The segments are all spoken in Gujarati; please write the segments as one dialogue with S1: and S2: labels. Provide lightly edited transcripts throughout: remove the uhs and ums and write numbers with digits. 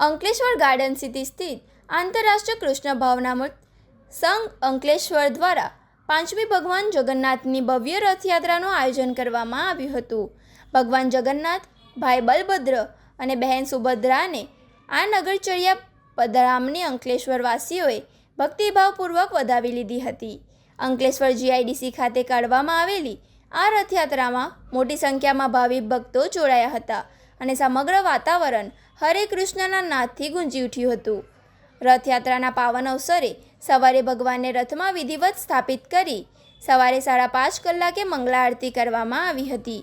S1: અંકલેશ્વર ગાર્ડન સિટી સ્થિત આંતરરાષ્ટ્રીય કૃષ્ણ ભાવનામૃત સંઘ અંકલેશ્વર દ્વારા 5મી ભગવાન જગન્નાથની ભવ્ય રથયાત્રાનું આયોજન કરવામાં આવ્યું હતું. ભગવાન જગન્નાથ, ભાઈ બલભદ્ર અને બહેન સુભદ્રાને આ નગરચર્યા પધરામણી અંકલેશ્વર વાસીઓએ ભક્તિભાવપૂર્વક વધાવી લીધી હતી. અંકલેશ્વર GIDC ખાતે કાઢવામાં આવેલી આ રથયાત્રામાં મોટી સંખ્યામાં ભાવિક ભક્તો જોડાયા હતા અને સમગ્ર વાતાવરણ હરે કૃષ્ણના નાદથી ગુંજી ઉઠ્યું હતું. રથયાત્રાના પાવન અવસરે સવારે ભગવાનને રથમાં વિધિવત સ્થાપિત કરી સવારે 5:30 કલાકે મંગળા આરતી કરવામાં આવી હતી.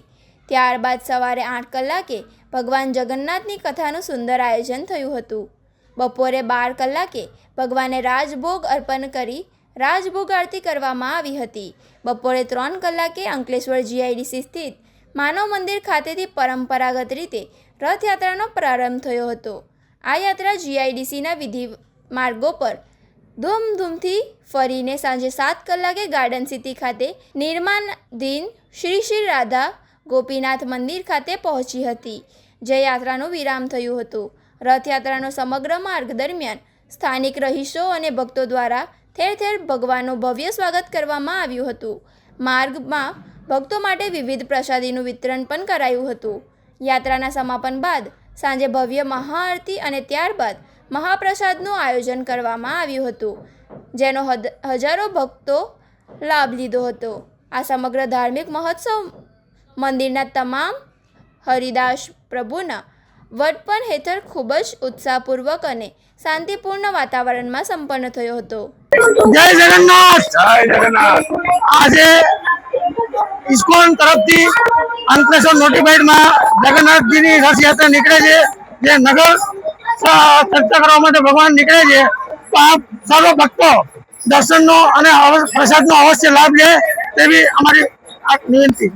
S1: ત્યારબાદ સવારે 8 કલાકે ભગવાન જગન્નાથની કથાનું સુંદર આયોજન થયું હતું. બપોરે 12 કલાકે ભગવાનને રાજભોગ અર્પણ કરી રાજભોગ આરતી કરવામાં આવી હતી. બપોરે 3 કલાકે અંકલેશ્વર GIDC સ્થિત માનવ મંદિર ખાતેથી પરંપરાગત રીતે રથયાત્રાનો પ્રારંભ થયો હતો. આ યાત્રા GIDCના વિધિ માર્ગો પર ધૂમધૂમથી ફરીને સાંજે 7 કલાકે ગાર્ડન સિટી ખાતે નિર્માણાધીન શ્રી શ્રી રાધા ગોપીનાથ મંદિર ખાતે પહોંચી હતી, જે યાત્રાનું વિરામ થયું હતું. રથયાત્રાનો સમગ્ર માર્ગ દરમિયાન સ્થાનિક રહીશો અને ભક્તો દ્વારા ઠેર ઠેર ભગવાનનું ભવ્ય સ્વાગત કરવામાં આવ્યું હતું. માર્ગમાં ભક્તો માટે વિવિધ પ્રસાદીનું વિતરણ પણ કરાયું હતું. યાત્રાના સમાપન બાદ સાંજે ભવ્ય મહાઆરતી અને ત્યારબાદ મહાપ્રસાદનું આયોજન કરવામાં આવ્યું હતું, જેનો હજારો ભક્તો લાભ લીધો હતો. આ સમગ્ર ધાર્મિક મહોત્સવ મંદિરના તમામ હરિદાસ પ્રભુના વડપણ હેઠળ ખૂબ જ ઉત્સાહપૂર્વક અને શાંતિપૂર્ણ વાતાવરણમાં સંપન્ન થયો હતો.
S2: જય જગન્નાથ, જય જગન્નાથ. આજે ઇસ્કોન તરફથી અંકલેશ્વર નોટિફાઈડમાં જગન્નાથજીની રથયાત્રા નીકળે છે, જે નગર ચર્ચા કરવા માટે ભગવાન નીકળે છે. તો આપ સર્વ ભક્તો દર્શનનો અને પ્રસાદનો અવશ્ય લાભ લે તેવી અમારી વિનંતી.